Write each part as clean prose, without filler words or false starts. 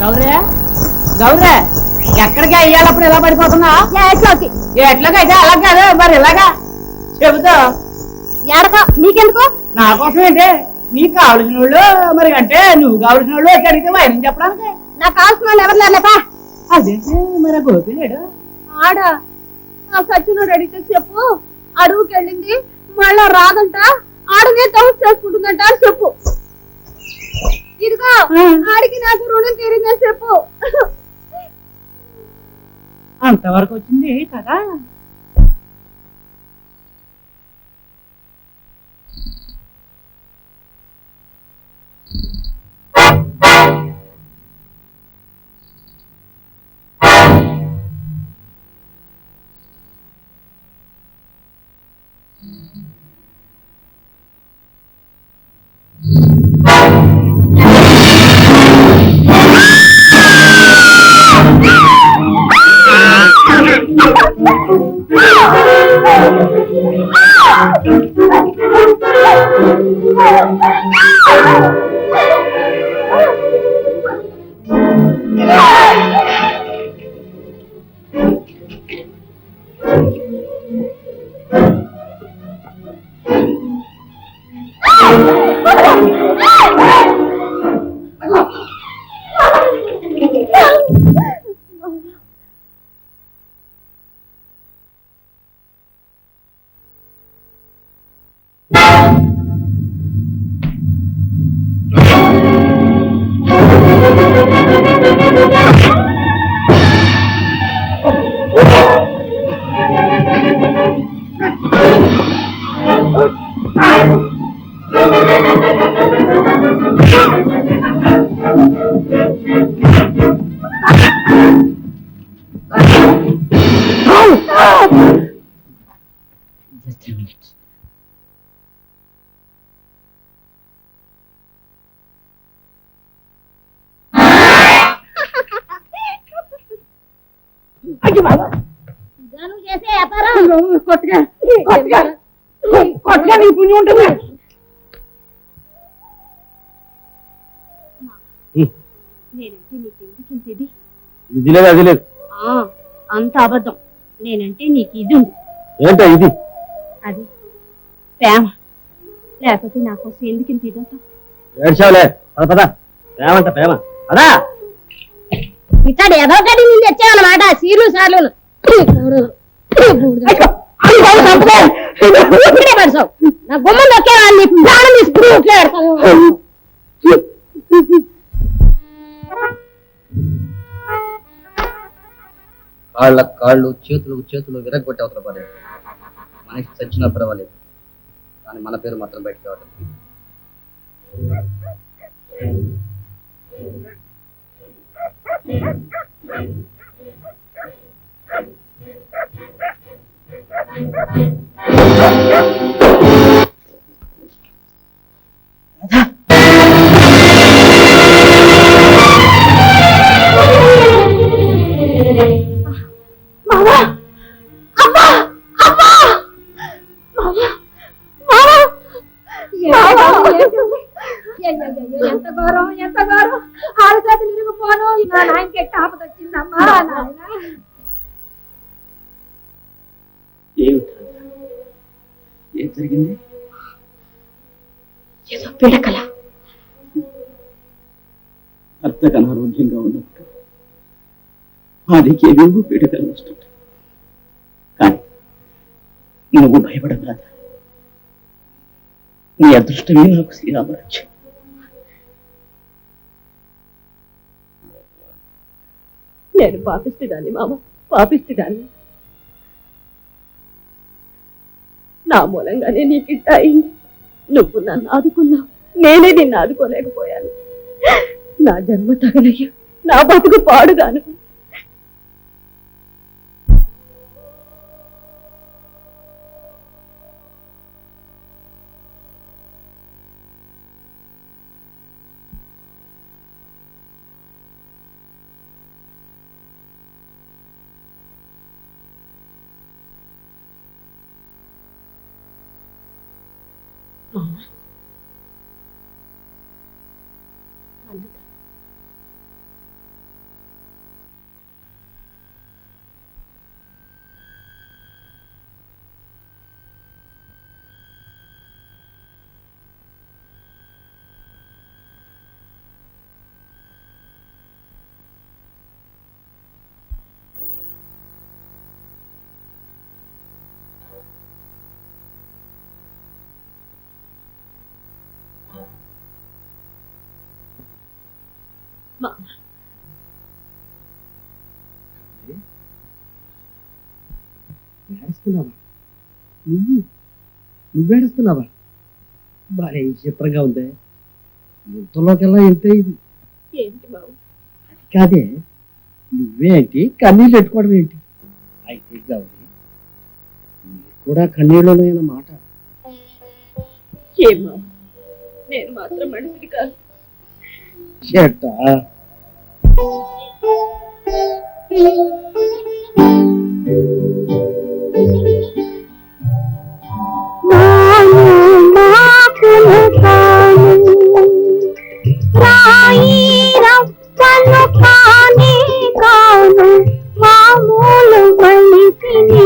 గౌరే గౌరే ఎక్కడికి అయ్యాలప్పుడు ఎలా పడిపోతున్నా ఎట్లోకి ఎట్లోకి అయితే అలా కాదు మరి ఇలాగా చెబుతా ఎడకో నీకెందుకు నా కోసం ఏంటి నీకు కావలసిన వాళ్ళు మరి అంటే నువ్వు కావలసిన వాళ్ళు వచ్చి అడిగితే ఆయన చెప్పడానికి నాకు కావాల్సిన వాళ్ళు ఎవరు లేపా అదేంటి మరి గోపి లేడు ఆడ ఆ సచ్చినోడు అడిగితే చెప్పు అడవుకి వెళ్ళింది మళ్ళా రాదంట ఆడనే తవ్వు చేసుకుంటుందంట అని చెప్పు ఇదిగో ఆడికి నాకు రుణం తీరిందని చెప్పు అంతవరకు వచ్చింది కదా చేసే వ్యాపారం కొత్తగా కొత్తగా కొత్తగా నీ పుణ్యం ఉంటుంది నేనంటే నీకెందుకు ఇంత ఇది ఇది లేదు అది లేదు అంత అబద్ధం నేనంటే నీకు ఇది ఉంది ఏంటో ఇది అది ప్రేమ లేకపోతే నా కోసం ఎందుకు ఇంత ఇదవుతావు ఏడ్చావులే పద పద ప్రేమంట ప్రేమ అదా ఇతడు ఎదొకటి నేను తెచ్చావన్నమాట సీర్లు సార్లు పడతావు నా గుమ్మ నొక్కే వాళ్ళని ప్రాణం తీసుకుని ఇట్లా పెడతాను కాళ్ళు చేతులు విరగొట్టి అవతల పడేది మనిషి చచ్చినా పర్వాలేదు కానీ మన పేరు మాత్రం బయటకు రావటం ఎంత గౌరవం ఎంత గౌరవం ఆరు చేతులు ఇరిగిపోను నా నాయనకి ఎట్ట ఆపద వచ్చిందమ్మా ఏం జరిగింది ఏదో పిడకల భర్తకు అనారోగ్యంగా ఉన్నప్పుడు వాడికి పీడకలు వస్తుంటాయి కానీ నువ్వు భయపడవు రాదా నీ అదృష్టమే నాకు శ్రీరామరాజ్యం నేను పాపిస్తుడాన్ని మామ పాపిస్తుడాన్ని నా మూలంగానే నీకిట్ట అయింది నువ్వు నన్ను ఆదుకున్నావు నేనే నిన్ను ఆదుకోలేకపోయాను నా జన్మ తగలయ్యా నా బతుకు పాడుగాను ఏడుస్తున్నావా? నువ్వేడుస్తున్నావా? బాగా చిత్రంగా ఉంది. ఇంతలోకెల్లా ఇంతే ఇది. ఏంటి బాబు? అది కాదే, నువ్వేంటి కన్నీళ్ళు పెట్టుకోవడం ఏంటి? అయితే గౌరీ, నీకు కూడా కన్నీళ్ళు ఉన్నాయన్నమాట. ఏమో, నేను మాత్రం మనిషిని కాదు. చెట్టా మామూలు మనిషిని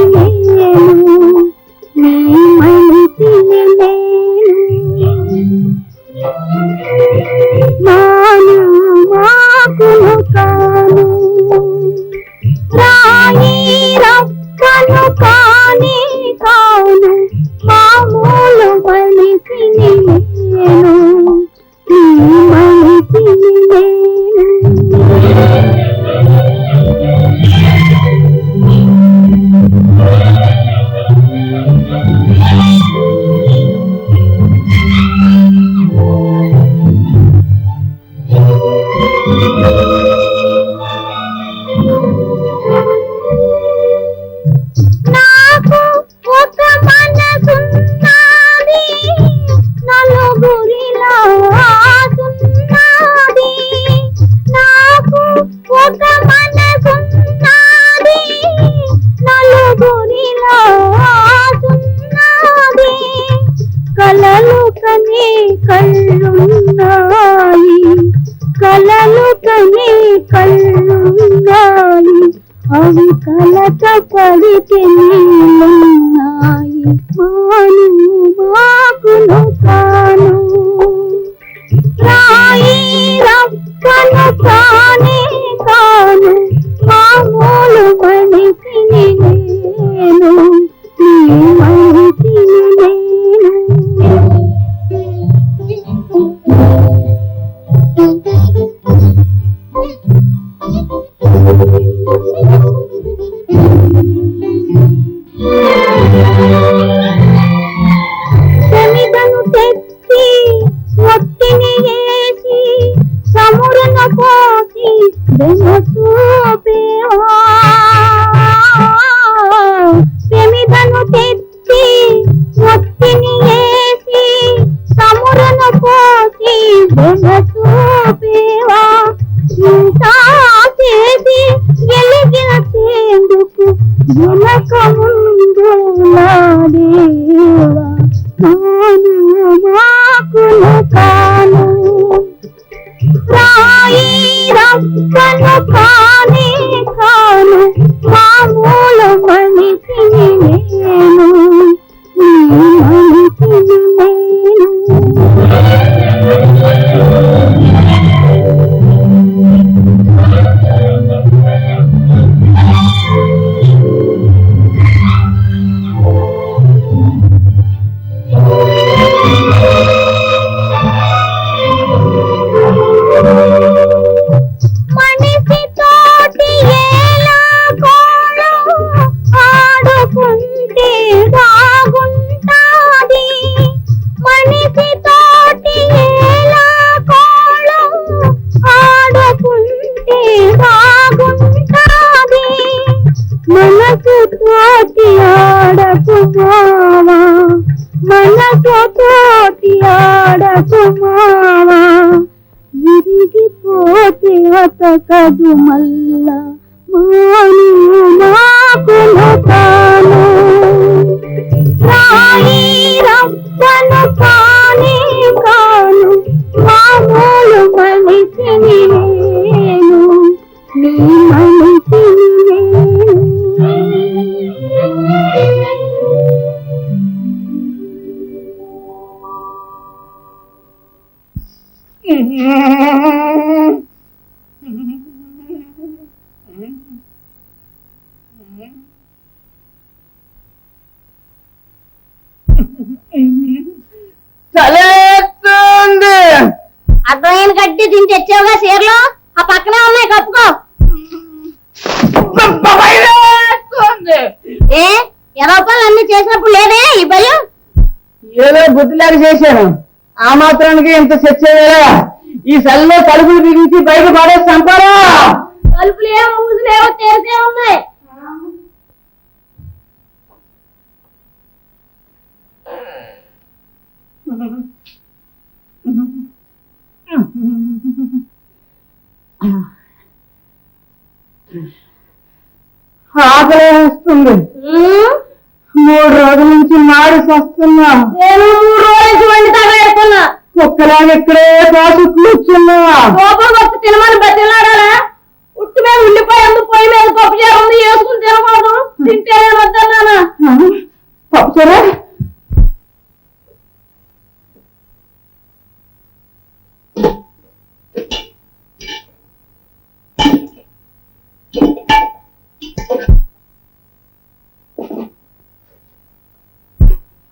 అవి కలత పడితే నీళ్ళున్నాయి. మాను మాకులు కాను రాయి రప్పను కానే కాను. మామూలు మనిషిని నేను, నీ మనిషిని నేను. శమిదను తెచ్చి ఒట్టిని వేసి సమురును పోసి వెనసూపేవా. శమిదను తెచ్చి ఒట్టిని వేసి సమురును పోసి వెనసూపేవా. ఇంత చేసి గెలిగించేందుకు వెనక ముందు నా దేవా. నాను మాకులు కాను రాయి రప్పను కానే కాను. మామూలు మనిషిని నేను, నీ మనిషిని నేను. మనిషి తోటి ఎలా కోళం ఆడుకుంటే బాగుంటాది. మనిషి తోటి ఎలా కోళం ఆడుకుంటే బాగుంటాది. మనసు తోటి ఆడకు మావా, మనసు తోటి ఆడకు మావా. విరిగిపోతే అతకదు మల్లా. మాను మాకులు కాను రాయి రప్పను కానే కాను. మామూలు మనిషిని నేను, నీ మనిషిని నేను. చలేస్తుంది. అర్థమైన గడ్డి దీన్ని తెచ్చావుగా చీరలో, ఆ కప్పుకో. ఏ 20 రూపాయలు అన్ని చేసినప్పుడు లేదే ఈ భయం? ఏదో బుద్ధిలాగా చేశాను, ఆ మాత్రానికి ఎంత చచ్చేవేలా. ఈ సెల్లో తలుపులు బిగించి బయట పడేసి చంపారా? తలుపులేమో మూసులేమో తెరిసే ఉన్నాయి. ఆకలి వేస్తుంది. 3 రోజుల నుంచి మాడి వస్తున్నా. నేను 3 రోజుల నుంచి వండి తగలేస్తున్నా. ఒక్కలాగా ఇక్కడే కాసు కూర్చున్నా. కోపం వచ్చి తినమని బతిలాడాలా? ఉట్టి మీద ఉల్లిపాయ ఉంది, పొయ్యి మీద పప్పు చేర ఉంది, వేసుకుని తినకూడదు. తింటే నేను వద్దన్నానా? పప్పుచారా?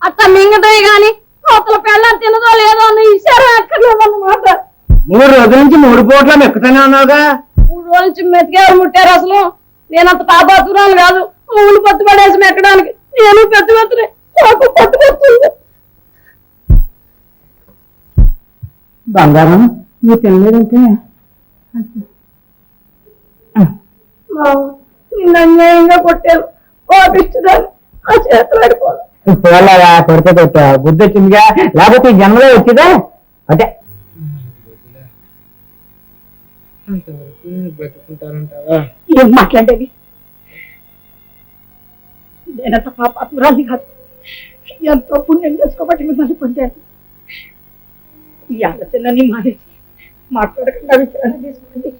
అట్లా మింగతాయి గాని అవతల పెళ్ళం తినదో లేదో అని ఇచ్చారా అక్కర్లేదన్నమాట. 3 రోజుల నుంచి 3 పూట్ల మెక్కుతానే ఉన్నావుగా. 3 రోజుల నుంచి మెతికేవారు ముట్టారు. అసలు నేనంత పాపాతురాలు కాదు పువ్వులు పట్టు పడేసి మెక్కడానికి. నేను పెద్ద పెద్దనే నాకు పట్టు పడుతుంది. బంగారం నువ్వు తినలేదంటే నిన్న అన్యాయంగా కొట్టాను. కోపిస్తుందని ఆ చేతులు పడిపోను. పోలాగా కొడితే కొట్టా బుద్ధి వచ్చిందిగా, లేకపోతే ఈ జన్మలో వచ్చిందా అంటే. అంతవరకు బ్రతుకుంటానంటావా? ఏం మాట్లాడేది? నేనంత పాపాత్మురాలి కాదు. ఎంతో పుణ్యం చేసుకోబట్టి మిమ్మల్ని పొందాను. ఈ ఆలోచనని మానేసి మాట్లాడకుండా విషయాన్ని తీసుకోండి.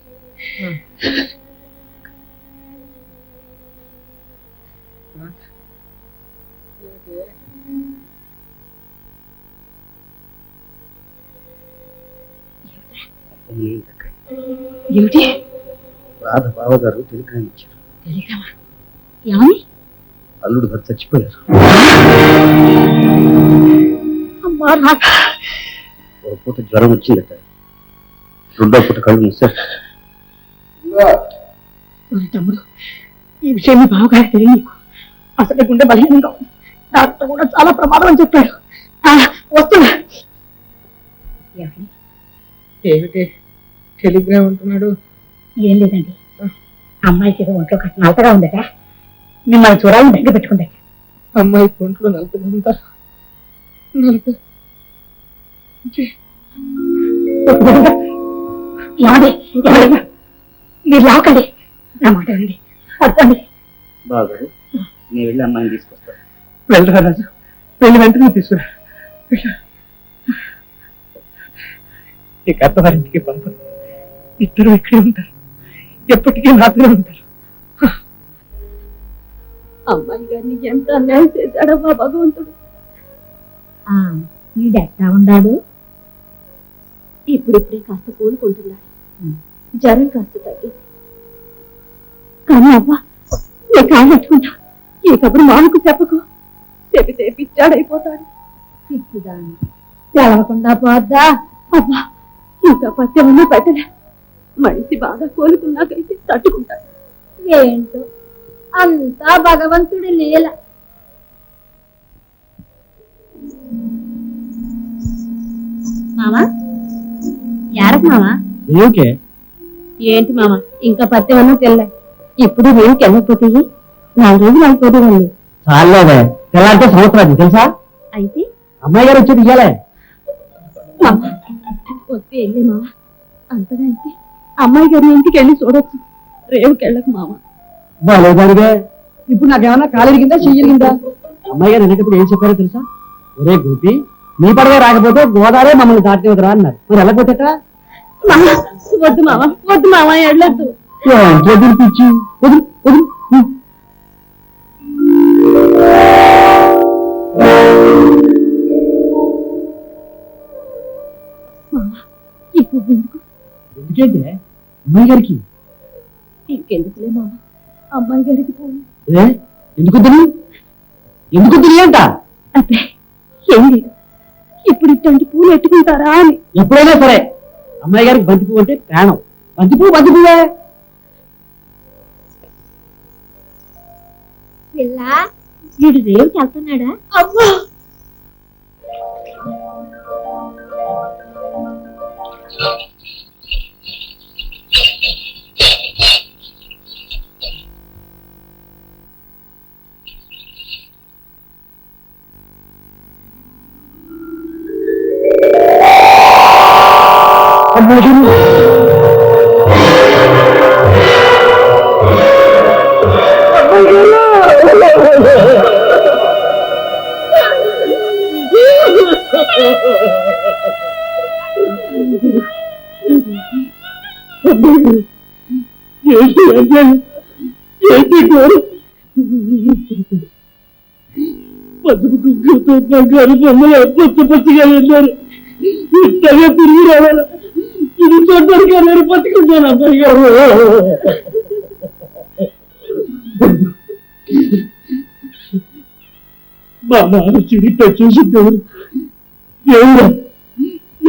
ఏమిటి? రాధ బావగారు టెలిగ్రామ్ ఇచ్చారు. తెలియదామా? ఏమని? అల్లుడు గారు చచ్చిపోయారు. అమ్మా రాధ, ఒక పూట జ్వరం వచ్చిందట, 2వ పూట కళ్ళు మూసారు. తమ్ముడు, ఈ విషయం మీ బావగారు తెలియదు. నీకు అసలు గుండె బలహీనంగా ఉంది. డాక్టర్ కూడా చాలా ప్రమాదం అని చెప్పాడు. వస్తున్నా. ఏమిటి టెలిగ్రామ్ అంటున్నాడు? ఏం లేదండి, అమ్మాయికి ఏదో ఒంట్లో కాస్త నలతగా ఉందట. మిమ్మల్ని చూడాలని దగ్గర పెట్టుకుందట. అమ్మాయి ఒంట్లో నలతగా ఉందా? మీరు లాకండి, నా మాట అండి. వద్దండి. బావగారు నేను వెళ్ళి అమ్మాయిని తీసుకొస్తాను. వెళ్ళరా రాజు, వెళ్ళి వెంటనే తీసుకురా. ఈ అత్తవారింటికి పంపరు. ఇద్దరు ఇక్కడే ఉంటారు, ఎప్పటికీ నాతోనే ఉంటారు. అమ్మాయి గారిని ఎంత అన్యాయం చేశాడో మా భగవంతుడు. వీడెట్టా ఉన్నాడు? ఇప్పుడిప్పుడే కాస్త కోలుకుంటున్నాడు. జ్వరం కాస్త తగ్గింది. కానీ అవ్వ, నీ కాళ్ళు పెట్టుకుంటా. ఈ కబురు మామకు చెప్పకు. చెబితే పిచ్చాడైపోతాడు. పిచ్చిదాన్ని తెలవకుండా పోద్దా? అబ్బా, ఇంకా పచ్చమన్నా పెట్టలే. మనిషి బాగా కోలుకున్నాకైతే తట్టుకుంటాడు. ఏంటో అంతా భగవంతుడి లీల. మామా, యారకు మామా? ఏమిటే? ఏంటి మామ, ఇంకా పత్యమన్నా తెల్ల. ఇప్పుడు వేడికి వెళ్ళకపోతే 4 రోజులు అయిపోతుంది. చాలేదే, తెల్లారితే సంవత్సరాలు తెలుసా? అయితే అమ్మాయి గారు వచ్చేది ఇయ్యాలే. వస్తే వెళ్ళే మామ. అంతగా అయితే అమ్మాయి గారి ఇంటికి వెళ్ళి చూడొచ్చు. రేవుకి వెళ్ళకు మామ. బాగాలేదానిగా. ఇప్పుడు నాకేమన్నా కాలిరిగిందా చెయ్యలిగిందా? అమ్మాయి గారు వెళ్ళేటప్పుడు ఏం చెప్పారో తెలుసా? ఒరే గోపి, నీ పడవే రాకపోతే గోదావరి మమ్మల్ని దాటి వదరా అన్నారు. మరి వెళ్ళకపోతేట? వద్దు మామ, వద్దు మామ, వెళ్ళొద్దు. పిచ్చి వదులు వదులు. ఈ పువ్వు ఎందుకు? ఎందుకంటే అమ్మాయి గారికి. ఇంకెందుకులే మామ, అమ్మాయి గారికి పోయి. ఎందుకు ఎందుకు తెలియంట? అబ్బే ఏం లేదు, ఇప్పుడు ఇట్లాంటి పూలు ఎట్టుకుంటారా అని. ఎప్పుడైనా సరే అమ్మాయి గారికి బంతి పువ్వు అంటే ప్రాణం. బంతి పువ్వే. పిల్ల వీడు రేవుకి వెళ్తున్నాడా? అమ్మా పసుపు కుంకుమతో బంగారు బొమ్మలు పచ్చి పచ్చిగా వెళ్ళారు. ఇంతగా తిరిగి రావాలా? ఇది చూడడానికి నేను పట్టుకుంటాను అబ్బాయి గారు. మా నాన్న చిరిగ్గా చూసి దేవుడు దేవుడా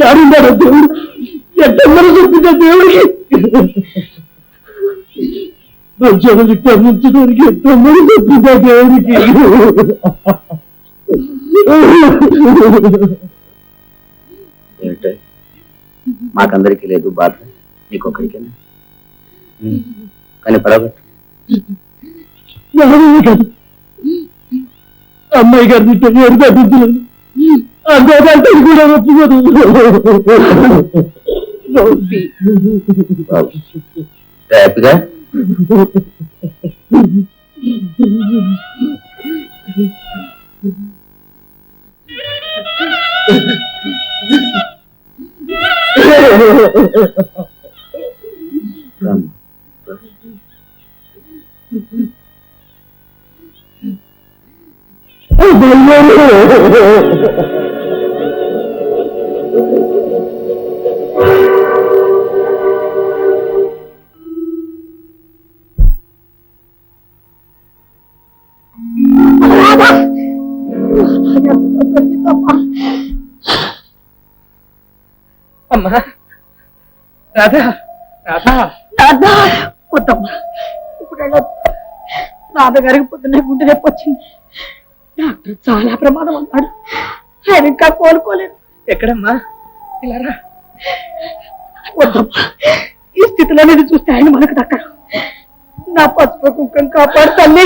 యారున్నారా దేవుడు? ఎట్టమ్మని చెప్పిందా దేవుడికి? మంచి తగ్గించడానికి ఎట్టమ్మని చెప్పిందా దేవుడికి? ఏమిటో మాకందరికీ లేదు బాధ, నీకొక్కడికేనా? కానీ పర్వాలేదు. కాదు అమ్మాయి గారి ఎవరు తగ్గించలేదు. ఆ గోదావరి కూడా ఒప్పుకోదు. హ్యాపీగా అమ్మా రాధా రాధా రాధా వద్దమ్మా, ఇప్పుడు వెళ్ళొద్దు. నాన్నగారికి పొద్దున్నే గుండె నొప్పి వచ్చింది. డాక్టర్ చాలా ప్రమాదం అన్నాడు. ఆయన ఇంకా కోలుకోలేదు. ఎక్కడమ్మా? ఇలారా. వద్దమ్మా, ఈ స్థితిలో నేను చూస్తే ఆయన మనకు దక్కరు. నా పసుపు కుంకం కాపాడు తల్లి.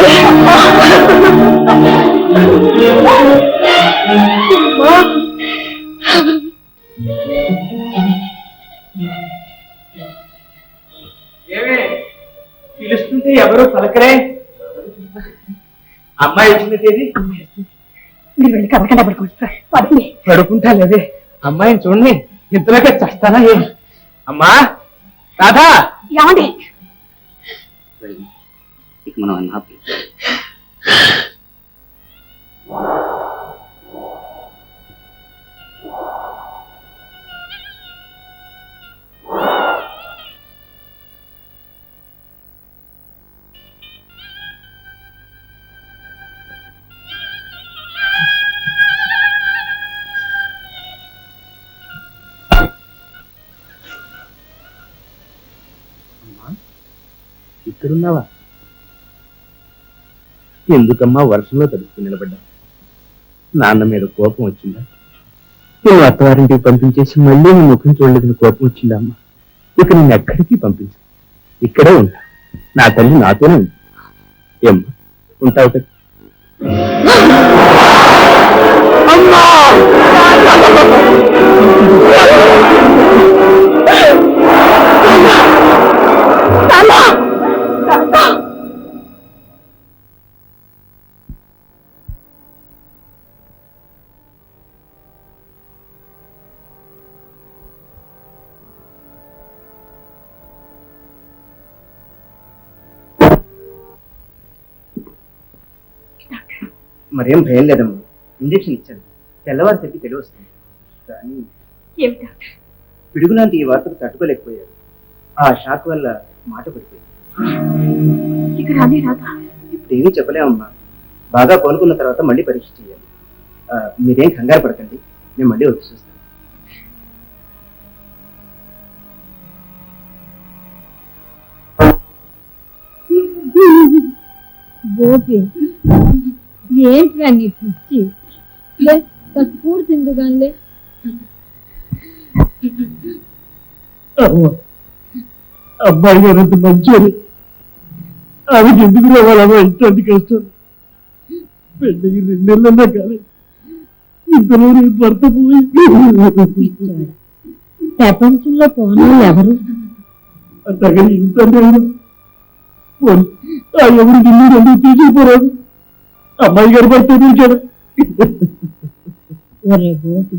ఏమే పిలుస్తుంటే ఎవరు పలకరే? అమ్మాయి వచ్చినట్టేది? మీరు వెళ్ళి కదలకుండా పడుకోండి. పడుకుంటా లేదే, అమ్మాయిని చూడండి, ఇంతలోకే చస్తానా ఏ? అమ్మా రాధా, ఏమండి? ఇక మనం అన్నాపి ఇక్కడున్నావా? ఎందుకమ్మా వర్షంలో తడుస్తూ నిలబడ్డా? నాన్న మీద కోపం వచ్చిందా? నేను అత్తవారింటికి పంపించేసి మళ్ళీ నీ ముఖం చూడలేదని కోపం వచ్చిందా అమ్మా? ఇక నేను ఎక్కడికి పంపించు, ఇక్కడే ఉంటా. నా తల్లి నాతోనే ఉంది. ఏమ్మా ఉంటావు కదా? మరేం భయం లేదమ్మా, ఇంజక్షన్ ఇచ్చాను, తెల్లవారిసరికి తెలివి వస్తుంది. కానీ పిడుగులాంటి ఈ వార్తకు తట్టుకోలేకపోయారు. ఆ షాక్ వల్ల మాట పడిపోయింది. ఇప్పుడు ఏమీ చెప్పలేమమ్మా, బాగా కోలుకున్న తర్వాత మళ్ళీ పరీక్ష చేయాలి. మీరేం కంగారు పడకండి, నేను మళ్ళీ వచ్చి చూస్తాను. గోపి ఏంట్రా నీ పిచ్చి కూడు తిందు కానీ అబ్బాయి గారు అంత మంచోరు ఆమెకి ఎందుకు రావాలమ్మా ఇట్లాంటి కష్టం పెళ్ళి 2 నెలలన్నా కాలేదు ఇంతలో నేను భర్త పోయి ప్రపంచంలో పోనాలు ఎవరు అంతగా ఇంత ఎవరు నిన్ను 2 తీసుకుపోరాదు అమ్మాయి గారు భర్త చూచాడు ఒరే గోపి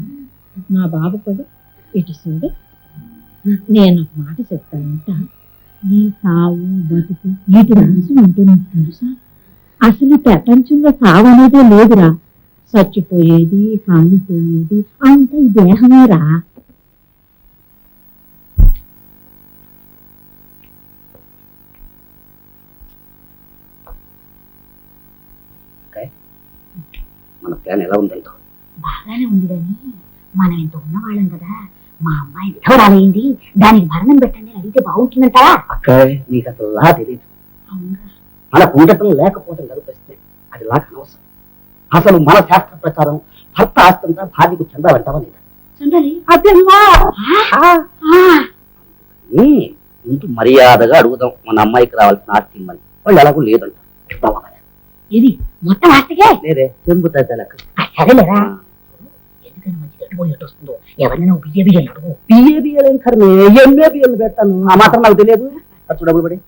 నా బాబు కదా ఇటు చూడు నేను ఒక మాట చెప్తానంట ఈ సావు బతుకు వీటి రాసి ఉంటుంది తెలుసా అసలు ఈ ప్రపంచంలో సావు అనేదే లేదురా చచ్చిపోయేది కాలిపోయేది అంత ఈ దేహమేరా మన ప్లాన్ ఎలా ఉందంట బాగానే ఉంది కానీ మనం ఇంత ఉన్నవాళ్ళం కదా మా అమ్మాయి విధవరాలైంది దానికి భరణం పెట్టండి అని అడిగితే బాగుంటుందంటారా అక్క నీకు అసలు లా తెలియదు మన ఉండటం లేకపోవటం కనిపిస్తే అది లాగా అనవసరం అసలు మన శాస్త్ర ప్రకారం భర్త ఆస్తంతా భార్యకు చెందాలంటావా లేదా చందలి ఇంటూ మర్యాదగా అడుగుదాం మన అమ్మాయికి రావాల్సిన ఆస్తి ఇమ్మని వాళ్ళు ఎలాగో లేదంటారు ఇది మొత్తం ఆస్తికే లేదే చెంబుతా తెలక సరేలేరా ఎందుకని మంచి గట్టిపోయేట్టు వస్తుందో ఎవరైనా బియ్యబియ్యలు అడుగు బిఏబిఎల్ ఏం కర్మే ఎంఏబిఎల్ పెడతాను ఆ మాత్రం నాకు తెలియదు ఖర్చు డబ్బులు పడి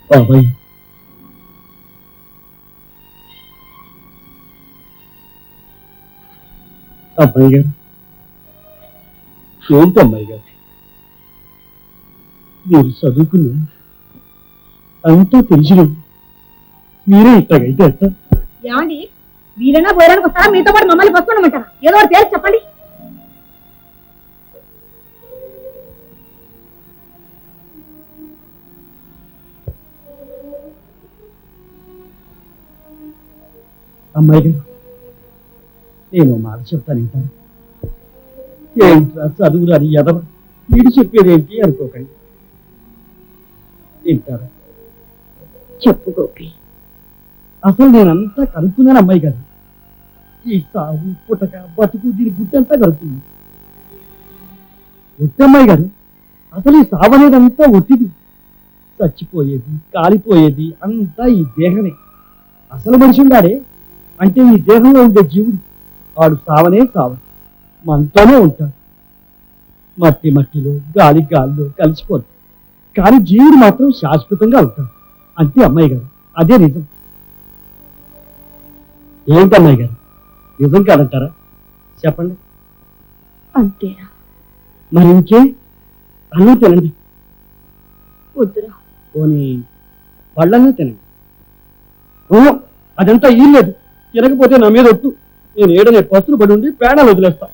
బాబాయ్ అబ్బాయి గారు ఏంటి అమ్మాయి గారు మీరు చదువుకుని అంతా తెలిసిన మీరే ఇట్టగైతే అట్ట ఏమండి వీరైనా పోయడానికి వస్తారా మీతో పాటు మమ్మల్ని పట్టుకోమంటారా ఏదో ఒకటి తేల్చి చెప్పండి అమ్మాయి గారు నేను మాట చెప్తాను వింటాను ఏంట్రా చదువురాని ఎదవ వీడు చెప్పేదేంటి అనుకోకండి వింటారా చెప్పు గోపి అసలు నేనంతా కనుక్కున్నాను అమ్మాయి గారు ఈ సాగు పుట్టక బతుకు దీని గుట్టంతా కనుక్కున్నాను ఒట్టమ్మాయి గారు అసలు ఈ సాగు అనేదంతా ఒట్టిది చచ్చిపోయేది కాలిపోయేది అంతా ఈ దేహమే అసలు మనిషి ఉన్నాడే అంటే ఈ దేహంలో ఉండే జీవుడు వాడు సావనే సావ మనతోనే ఉంటాడు మట్టి మట్టిలో గాలి గాలిలో కలిసిపోతాడు కానీ జీవుడు మాత్రం శాశ్వతంగా ఉంటాడు అంతే అమ్మాయి గారు అదే నిజం ఏంటమ్మాయి గారు నిజం కాదంటారా చెప్పండి అంతేరా మరి ఇంకే అన్నం తినండి వద్దురా పోనీ పళ్ళన్నా తినండి ఓ అదంతా ఏం లేదు తినకపోతే నా మీద ఒట్టు నేను ఏడనే పస్తులు పడి ఉండి పేడాలు వదిలేస్తా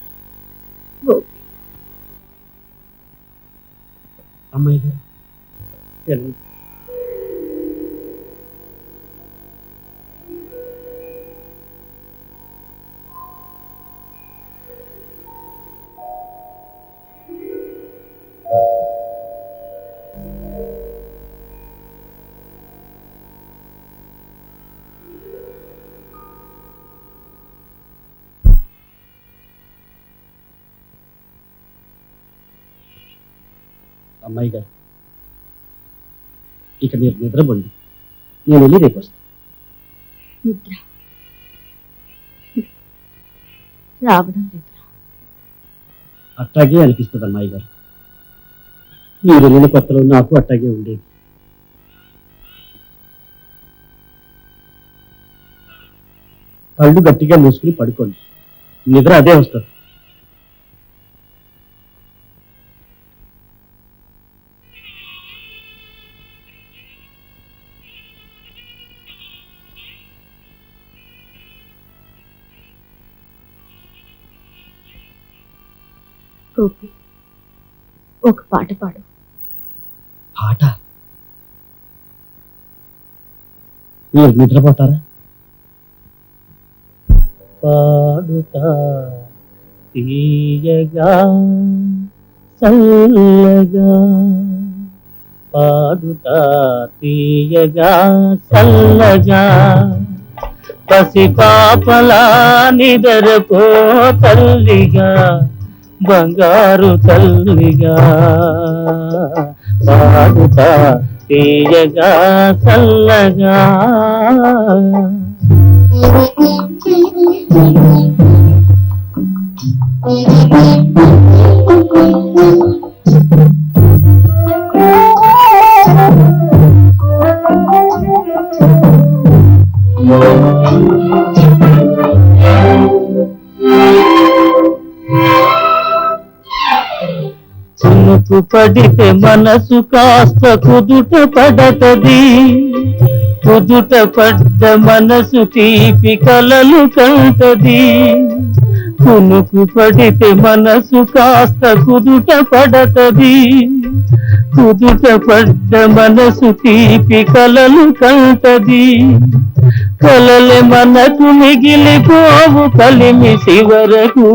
అమ్మాయి గారు తినండి అమ్మాయి గారు ఇక మీరు నిద్రపోండి నేను వెళ్ళి రేపు వస్తాను నిద్ర రావడం లేదురా అట్టాగే అనిపిస్తుంది అమ్మాయి గారు మీరు వెళ్ళిన కొత్తలో నాకు అట్టాగే ఉండేది కళ్ళు గట్టిగా మూసుకుని పడుకోండి నిద్ర అదే వస్తుంది గోపి ఒక పాట పాడు. పాట? మీరు నిద్రపోతారా? పాడుతా తీయగా చల్లగా, పాడుతా తీయగా చల్లగా, పసి పాపలా నిద్రపో తల్లిగా, బంగారు తల్లిగా, పాడుతా తీయగా చల్లగా. చినుకు పడితే మనసు కాస్త కుదుట పడతది, కుదుట పడ్డ మనసు తీపి కలలు కంటది. కునుకు పడితే మనసు కాస్త కుదుట పడతది, కుదుట పడ్డ మనసు తీపి కలలు కంటది. కలలే మనకు మిగిలిపోవు కలిమిసి వరకు,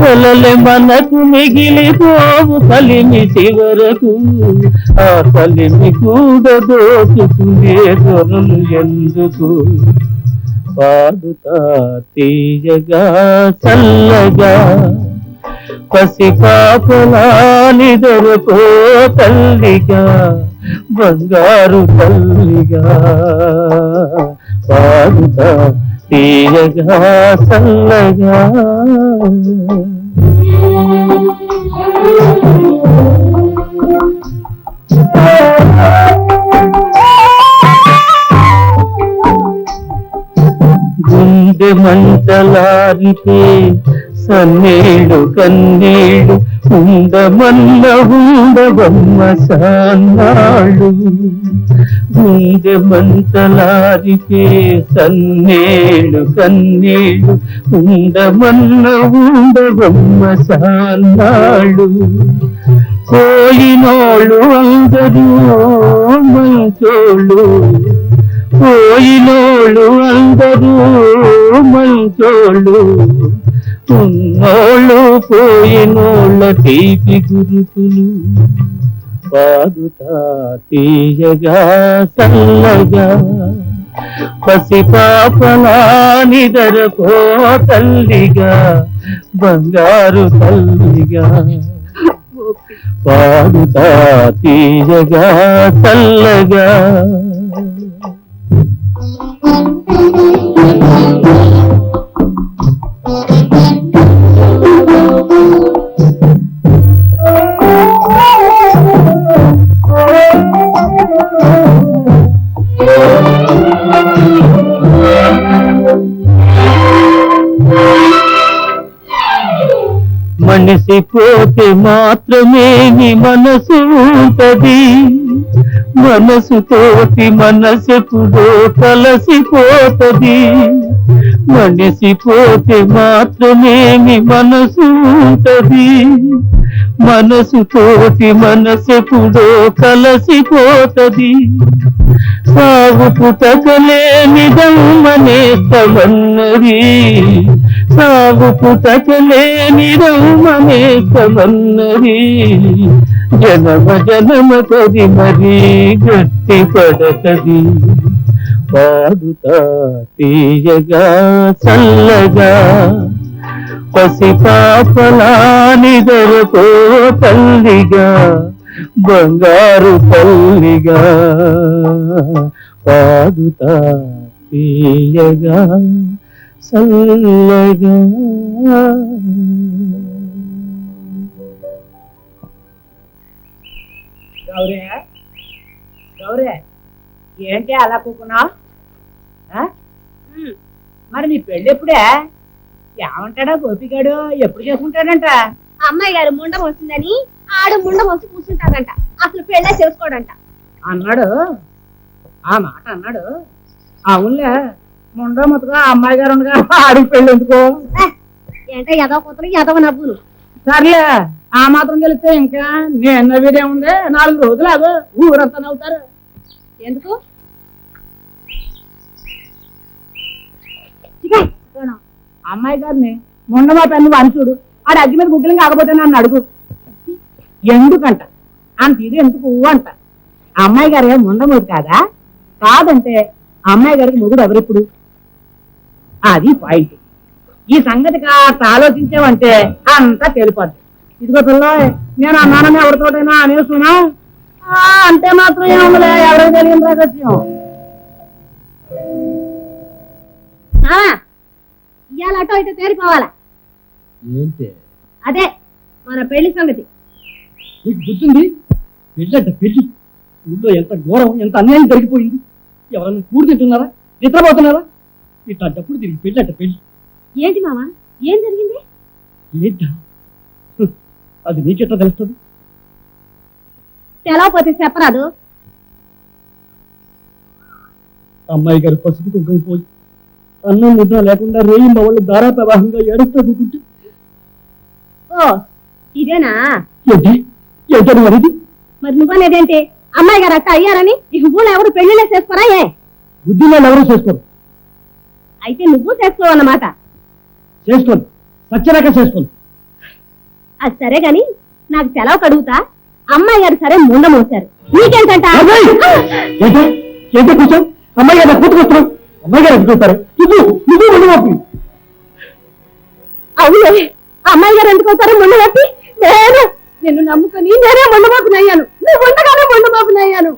కలలే మనకు మిగిలిపోవు కలిమిసి వరకు, ఆ కలిమి కూడా దోచుకునే దొరలు ఎందుకు. పాడుతా తీయగా చల్లగా, పసి పాపలా నిద్రపో తల్లిగా, బంగారు తల్లిగా, పాడుతా తీయగా చల్లగా. గుండె మంటలారితే సన్నేడు కన్నీడు, ఉండమన్న ఉండవమ్మ సాన్నాడు. గుండె మంటలారితే సన్నేడు కన్నీడు, ఉండమన్న ఉండవమ్మ సాన్నాడు. పోయినోళ్ళు అందరూ మంచోళ్ళు, పోయినోళ్ళు అందరూ మంచోళ్ళు, ఉన్నోళ్ళు పోయినోళ్ళ తీపి గురుతులు. పాడుతా తీయగా చల్లగా, పసి పాపలా నిద్రపో తల్లిగా, బంగారు తల్లిగా, పాడుతా తీయగా చల్లగా. మనిసిపోతే మాత్రమే నీ మనసు ఉంటది, మనసుతోటి మనసెప్పుడో కలసిపోతది. మనిసిపోతే మాత్రమే నీ మనసు ఉంటది, మనసుతోటి మనసెప్పుడో కలసిపోతది. సాగు పుటకలేనిదమ్మనేస్తమన్నది, సాగు పుటకలేనిదమ్మనేస్తమన్నది. జనమ జనమ కది మరీ గట్టి పడతది. పాడుతా తీయగా చల్లగా, పసి పాపలా నిద్రపో తల్లిగా, బంగారు తల్లిగా, పాడుతా తీయగా చల్లగా. గౌరే గౌరే, ఏంటి అలా కూకున్నావు? మరి నీ పెళ్ళి ఎప్పుడే? ఏమంటాడా గోపిగాడు? ఎప్పుడు చేసుకుంటాడంట? అమ్మాయి గారు ముండం వస్తుందని ఆడు ముండం వచ్చి కూర్చుంటాడంట, అసలు పెళ్ళే చేసుకోడంట అన్నాడు. ఆ మాట అన్నాడు. అవునులే, ముండో మొత్తగా అమ్మాయి గారు ఉండగా ఆడికి పెళ్ళి ఎందుకో? ఏంటో ఎదవ కూతురు ఎదవ నవ్వులు. సర్లే ఆ మాత్రం గెలిస్తే ఇంకా నేను వీడే ఉంది 4 రోజులు అదో ఊరంతా నవ్వుతారు. ఎందుకు అమ్మాయి గారిని మొండమా పెన్ను వంచుడు ఆడ అగ్గి మీద గుడ్డలు కాకపోతే నన్ను అడుగు ఎందుకంట అని తీరు ఎందుకు అంట. అమ్మాయి గారే మొండమూడు కాదా? కాదంటే అమ్మాయి గారికి మొగుడు ఎవరెప్పుడు? అది పాయింట్. ఈ సంగతి కాస్త ఆలోచించావంటే అంతా తెలిపద్దు. ఇదిగో పిల్ల, నేను అన్నానని ఎవరితోటైనా అనేస్తున్నా అంటే మాత్రం ఏముందిలే, ఎవరికి తెలియని రహస్యం. ఇవాళ అటో ఇటో తేరిపోవాలా? ఏంటి అదే మన పెళ్లి సంగతి. నీకు గుర్తుంది? పెళ్ళంట పెళ్లి. ఊళ్ళో ఎంత ఘోరం, ఎంత అన్యాయం జరిగిపోయింది. ఎవరన్నా కూడి తింటున్నారా, నిద్రపోతున్నారా? ఇట్లాంటప్పుడు దీనికి పెళ్ళంట పెళ్లి. ఏంటి మావా, ఏం జరిగింది? ఏంటా? అది నీకెట్లా తెలుస్తుంది? తెలవపోతే చెప్పరాదు. అమ్మాయి గారు పసుపు కుంకుమ పోయి అన్నం నిద్ర లేకుండా రేయింద వాళ్ళు ధారా ప్రవాహంగా ఏడుస్తూ కూకుంటే ఓ ఇదేనా? ఏంటి ఏంటని మరిది? మరి నువ్వనేదేంటి? అమ్మాయి గారు అట్ట అయ్యారని ఈ ఊళ్ళో ఎవరు పెళ్లిలే చేసుకోరా? ఏ బుద్ధిలో ఎవరు చేసుకోరు. అయితే నువ్వు చేసుకోవన్నమాట. చేసుకోను, సత్యరాక చేసుకోను. అది సరే గాని నాకు సెలవు కడుగుతా. అమ్మాయి గారు సరే ముండ మోసారు, నీకేంటంట? ఏంటి ఏంటి కూర్చో. అమ్మాయి గారు కూతుకొస్తున్నావు. అమ్మాయి గారు ఎందుకుంటారు? నువ్వు ముందు అవునే, అమ్మాయి గారు ఎందుకు వస్తారు ముందు పట్టి? నిన్ను నమ్ముకొని నేనే మొండమోపునయ్యాను. నువ్వు ఉండగానే మొండమోపునయ్యాను.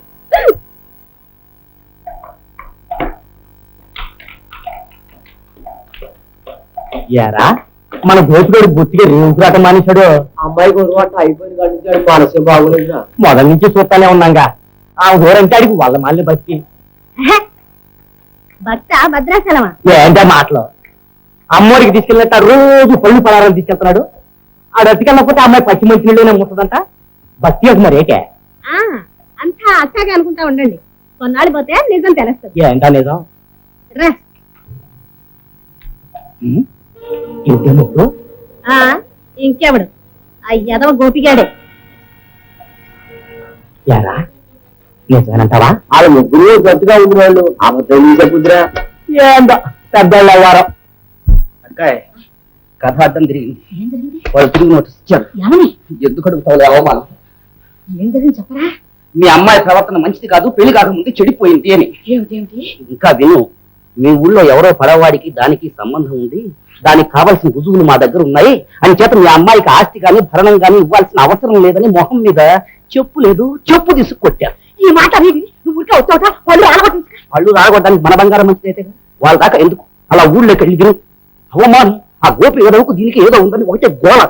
యారా మన దోసుగాడు బుద్ధిగా రేవుకురాటం మానేశాడు. అమ్మాయి కొనుగోట అయిపోయింది కానీ మనసే బాగోలేదు. మొదల నుంచి చూస్తానే ఉన్నాగా. ఆ ఊరంటే అడిగి వాళ్ళ మాల్ని బతికి భక్త భద్రాచలమా? ఏంటా మాటలు? అమ్మోడికి తీసుకెళ్ళినట్టు రోజు పళ్ళు పలారాలు తీసుకెళ్తున్నాడు. ఆడు అతికెళ్ళకపోతే అమ్మాయి పచ్చి మంచి నీళ్ళనే ముట్టదంట. భక్తి ఒక మరి ఏకే అంతా అక్కగా అనుకుంటా ఉండండి, కొన్నాళ్ళు పోతే నిజం తెలుస్తుంది. ఏంటా నిజం? రా. ఇంకేముడు ఇంకెవడు? ఆ ఎదవ గోపిగాడే. యారా నిజమేనంటావా? వాళ్ళ ముగ్గురు గట్టిగా ఉంది వాళ్ళు. అబద్ధం చెప్పుద్రా. ఏందో పెద్దోళ్ళ వారం. అక్కాయ్ కథ అర్థం తిరిగింది. ఏం జరిగింది? వాళ్ళు తిరిగి నోటీస్ ఇచ్చారు. ఏమని? ఎందుకు అడుగుతావు అవమానం? ఏం జరిగింది చెప్పరా? మీ అమ్మాయి ప్రవర్తన మంచిది కాదు, పెళ్లి కాకముందు చెడిపోయింది అని. ఏమిటేమిటి? ఇంకా విను. మీ ఊళ్ళో ఎవరో పడవాడికి దానికి సంబంధం ఉంది, దానికి కావాల్సిన రుజువులు మా దగ్గర ఉన్నాయి అని చేత మీ అమ్మాయికి ఆస్తి కానీ భరణం కానీ ఇవ్వాల్సిన అవసరం లేదని మొహం మీద చెప్పు లేదు చెప్పు తీసుకొట్టారు. ఈ మాట అనేది నువ్వు ఊరికే వచ్చావుట, వాళ్ళు ఆడగొట్టించు. పళ్ళు రాగొట్టడానికి మన బంగారం మంచిదైతే వాళ్ళ దాకా ఎందుకు అలా ఊళ్ళోకి వెళ్ళి విను. అవమానం. ఆ గోపి ఏదోకు దీనికి ఏదో ఉందని ఒకటే గోళ.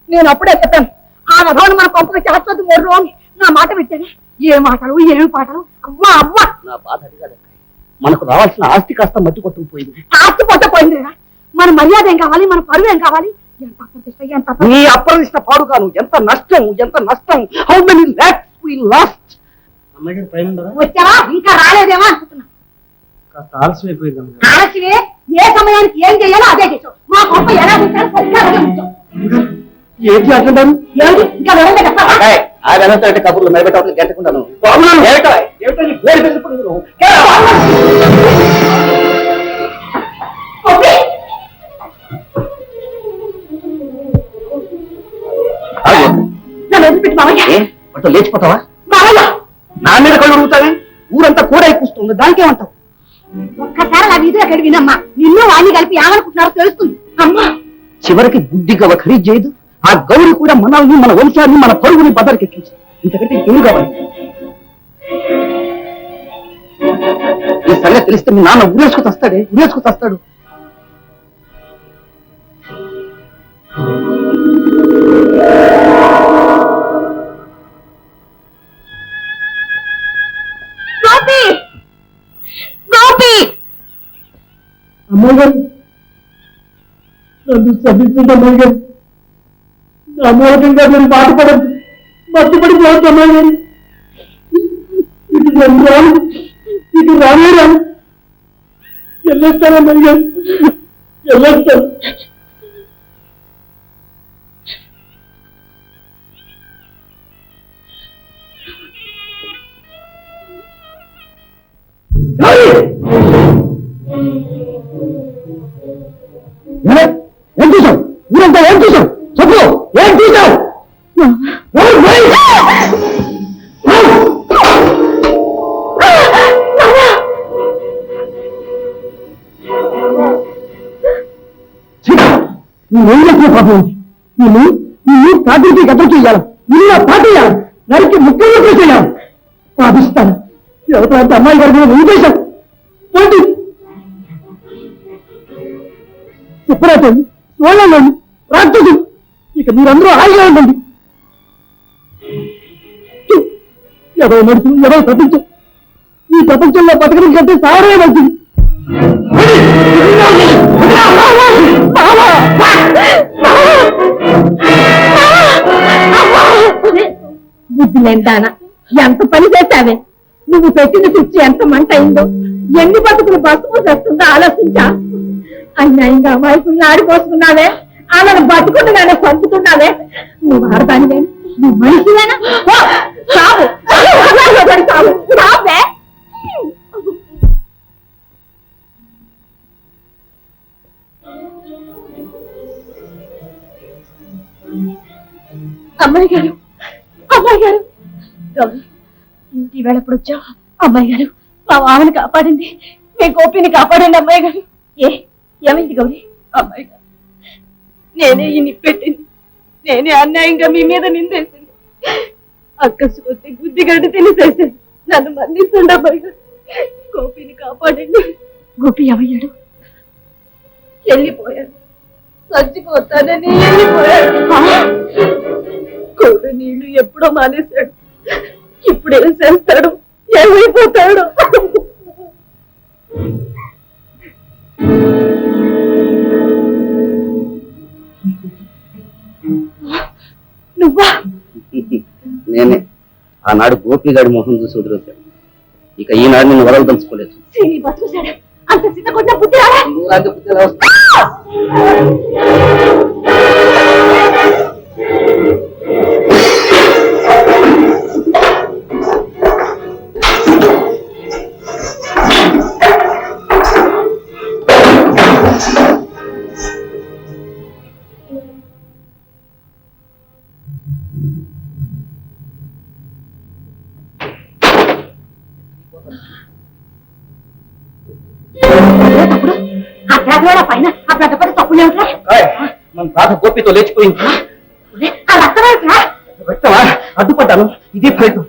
నేను అప్పుడే చెప్పాను, ఆ మగవాడు మన కొంపకి చేస్తుంది మొర్రు అని. నా మాట పెట్టాను. ఏ మాటలు ఏమి పాటలు! అవ్వా అవ్వా! నా బాధ అది కాదు. మనకు రావాల్సిన ఆస్తి కాస్త మట్టి కొట్టుకుపోయింది. ఆస్తి పోతే మన మర్యాద ఏం కావాలి, మన పరువు ఏం కావాలి? ఎంత అప్రతిష్ట, ఎంత నీ అప్రదిష్ట పాడుగాను. ఎంత నష్టం, ఎంత నష్టం. How many lakhs we lost. అమ్మాయి గారు పైన ఉండరా? వచ్చావా? ఇంకా రాలేదేమో అనుకుంటున్నా. కాస్త ఆలస్యం అయిపోయింది. ఆలస్యమే. ఏ సమయానికి ఏం చేయాలో అదే చేసావు. మా గొప్ప ఎలా ఉంచాలో సరిగ్గా అలాగే ఉంచావు. ఏంటి అంటున్నారు? ఏమిటి? ఇంకా వెళ్ళండి చెప్తావా? ఆ వెనక కబుర్లు నిలబెట్టవట్లు గెంటకుండాను. నన్ను వదిలిపెట్టి మావయ్య. లేచిపోతావా? మావయ్య, నా మీద కళ్ళు అడుగుతావే? ఊరంతా కూడా ఎక్కుస్తుంది, దానికేమంటావు? ఒక్కసారి నా వీధిలో ఎక్కడ వినమ్మా. నిన్ను వాణ్ణి కలిపి ఏమనుకుంటున్నారో తెలుస్తుంది. అమ్మా, చివరికి బుద్ధి గవ ఖరీదు చేయదు. ఆ గౌరి కూడా మనల్ని, మన వంశాన్ని, మన పరుగుని బదరికి ఎక్కించు. ఇంతకంటే ఏమి కావాలి? ఈ సంగతి తెలిస్తే మీ నాన్న ఉరేసుకు తస్తాడు. గోపి, గోపి! అమ్మాయి గారు నన్ను క్షమించండి. అమ్మాయి గారు నా మూలకంగా మీరు బాధపడద్దు, మట్టుపడిపోవద్దు. అమ్మాయి గారు ఇది రానే రాను. వెళ్ళొస్తాను అమ్మాయి గారు, వెళ్ళొస్తాను. ఏం చూసావు? ఊరంతా ఏం చూసావు? చెప్పు, ఏం చూసావు? నువ్వేం చెప్పిన పాపం ఉంది. నువ్వు కాటికి గద్ద చేయాలి, నువ్వు పాటేయాలి, నరికి ముక్కలు చేయాలి. పాపిస్తాను ఎవరంత అమ్మాయి గారి మీద ఉద్దేశం పోటీ సుప్రతని సోళ్ళలోని రాక్షసు. ఇక మీరందరూ హాయిగా ఉండండి. ఎవరో మనుషులు, ఎవరో ప్రపంచం. ఈ ప్రపంచంలో బతకడం కంటే సారే మంచిది. బుద్ధి లేదానా, ఎంత పని చేశావే? నువ్వు పెట్టిన స్విచ్ ఎంత మంట అయిందో, ఎన్ని బతుకులు బస్సు చేస్తుందో ఆలోచించా. అన్యాయంగా అమాయకుల్ని ఆడిపోసుకున్నావే, ఆమెను బతుకుండగానే పంపుతున్నావే. నువ్వు ఆడదానివే, నువ్వు మనిషివేనా? సావు సావు సావే. అమ్మాయి గారు, అమ్మాయి గారు, గౌరీ ఇంటి వేళ ఎప్పుడు వచ్చావు? అమ్మాయి గారు, మా ఆమెను కాపాడింది మీ గోపిని కాపాడండి అమ్మాయి గారు. ఏమైంది గౌరీ? అమ్మాయి గారు, నేనే ఈ నిప్పెట్టింది, నేనే అన్యాయంగా మీ మీద నిందేసింది. అక్కసు వస్తే గుద్దిగడ్డి తెలిసేసింది. నన్ను మన్నిస్తుండ అమ్మాయి గారు, గోపిని కాపాడండి. గోపి ఏమయ్యాడు? వెళ్ళిపోయాడు. చచ్చిపోతానని వెళ్ళిపోయాడు. కోడు నీళ్లు ఎప్పుడో మానేశాడు. ఇప్పుడు ఏం చేస్తాడు? ఏమైపోతాడు? నువ్వా? నేనే ఆనాడు గోపిగాడి మొహం చూసి వదిలేశాడు. ఇక ఈనాడు నేను వదలదలుచుకోలేదు. బతుకుసాడా? అంత సిద్ధ కొట్టిన బుద్ధి రాడా? పైన ఆ పెద్ద పెద్ద తప్పులు ఏమిట్రా? మన బాధ గోపితో లేచిపోయింది. అడ్డుపడ్డాను, ఇదే ఫలితం.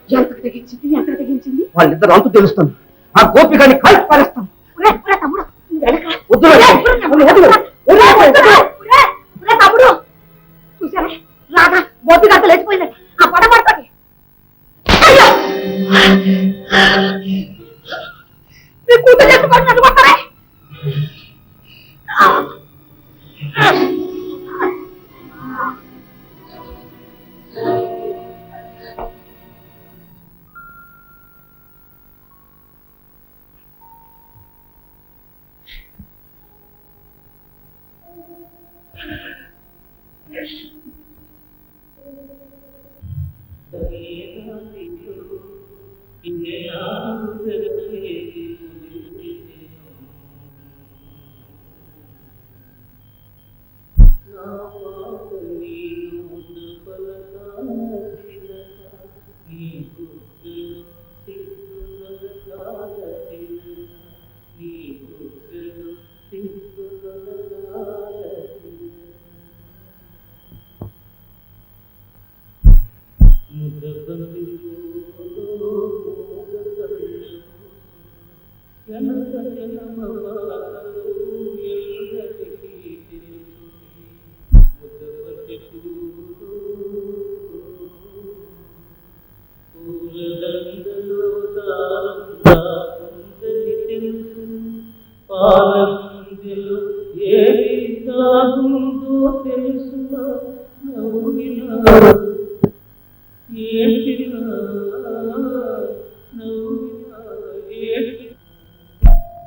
ఎంతకు తెగించింది, ఎంతకు తెగించింది? వాళ్ళిద్దరు అంతు తెలుస్తాను. ఆ గోపి గారిని కలిసి పారేస్తాను. తమ్ముడు తమ్ముడు చూసారా, రాగా గోపి గారితో లేచిపోయింది. ఆ పడ పడుతుంది. కూతురు చేసుకోండి, నడుకుంటారా?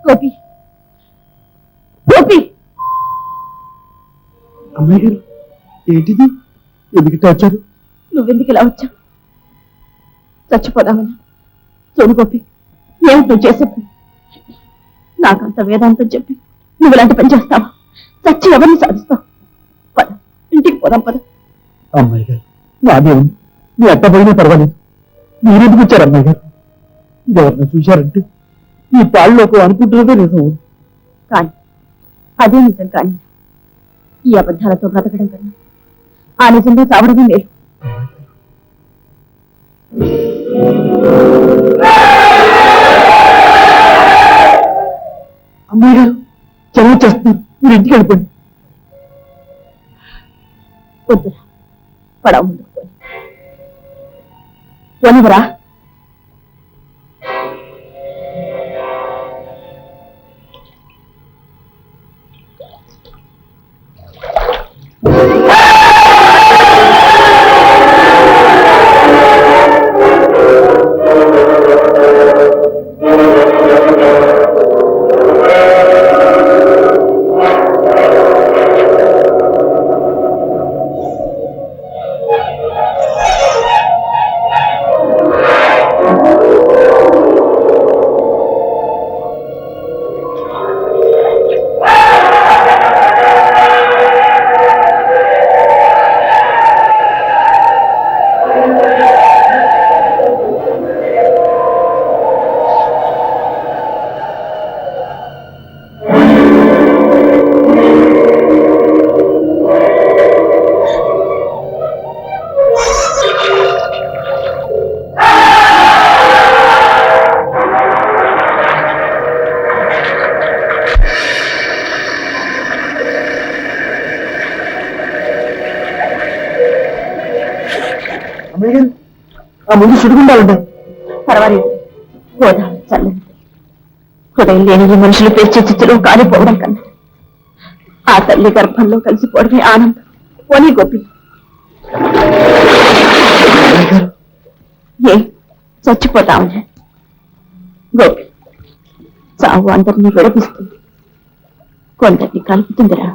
గోపి, గోపి, అమ్మాయి గారు, ఏంటిది? ఎందుకు వచ్చారు? నువ్వెందుకు ఇలా వచ్చావు? చచ్చిపోదామని. చూడు గోపి, ఏమిటి నువ్వు చేసేది? నాకంత వేదాంతం చెప్పి నువ్వు ఇలాంటి పని చేస్తావా? చచ్చి ఎవరిని సాధిస్తావు? పద, ఇంటికి పోదాం పద. అమ్మాయి గారు నాదే ఉంది, మీ అత్త పోయినా పర్వాలేదు, మీరెందుకు వచ్చారు అమ్మాయి గారు? ఇది ఎవరన్నా చూశారంటే ఈ పాళ్ళలోకి అనుకుంటున్నదే నిజం. కానీ అదే నిజం. కానీ ఈ అబద్ధాలతో బ్రతకడం కన్నా ఆ నిజంగా చావడమే మేలు. అమ్మాయి గారు చెలవు చేస్తున్నారు, మీరు ఇంటికి వెళ్ళిపోండి. వద్దురా, పడవ ముందుకు పోయి పోనివరా. అమ్మాయి గారు ఆ ముందు సుడుకుండాలంట. పర్వాలేదు, గోదావరి చల్లని హృదయం లేని ఈ మనుషులు పేర్చే చిచ్చులో కాలిపోవడం కన్నా ఆ తల్లి గర్భంలో కలిసిపోవడమే ఆనందం. పోనీ గోపి. ఏ చచ్చిపోతామని గోపి, చావు అందరినీ విడపిస్తుంది, కొందరిని కలుపుతుందిరా.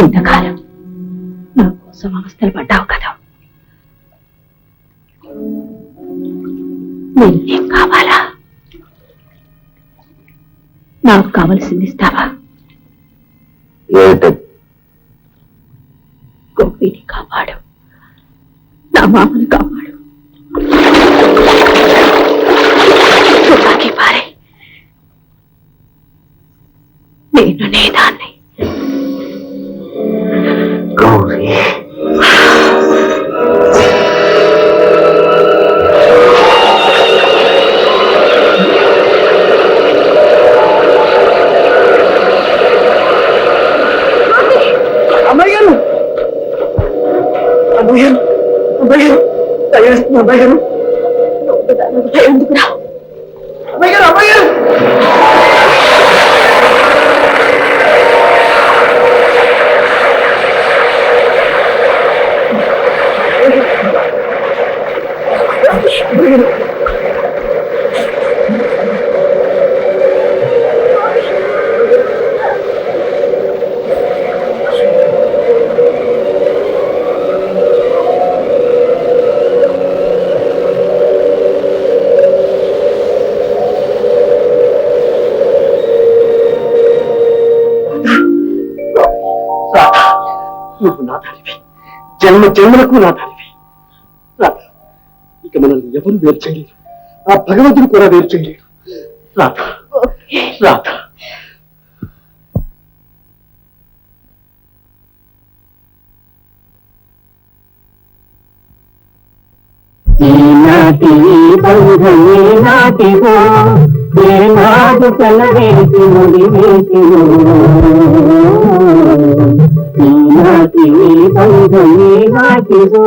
ఇంతకాలం నా కోసం అవస్థలు పడ్డావు కదా, నీకేం కావాలా? నాకు కావలసింది ఇస్తావా? గోపిని కాపాడు, నా మామని కాపాడు. తుపాకీ పారే, నేను నేదాన్ని. అమ్మాయి గారు అమ్మాయి గారు అమ్మాయి గారు తయారు అమ్మాయి గారు ఎందుకురా? అమ్మాయి గారు అమ్మాయి గారు నువ్వు నా దానివి, జన్మ జన్మలకు నా దానివి. ఇక మనల్ని ఎవరు వేరు చేయలేరు. ఆ భగవంతుడు కూడా వేరు చేయలేడు. రాధ రాధ ఈనాటి బంధమే నాటిదో ఏనాడు కలవేసి ముడివేసిను ఈనాటి బంధమే నాటిదో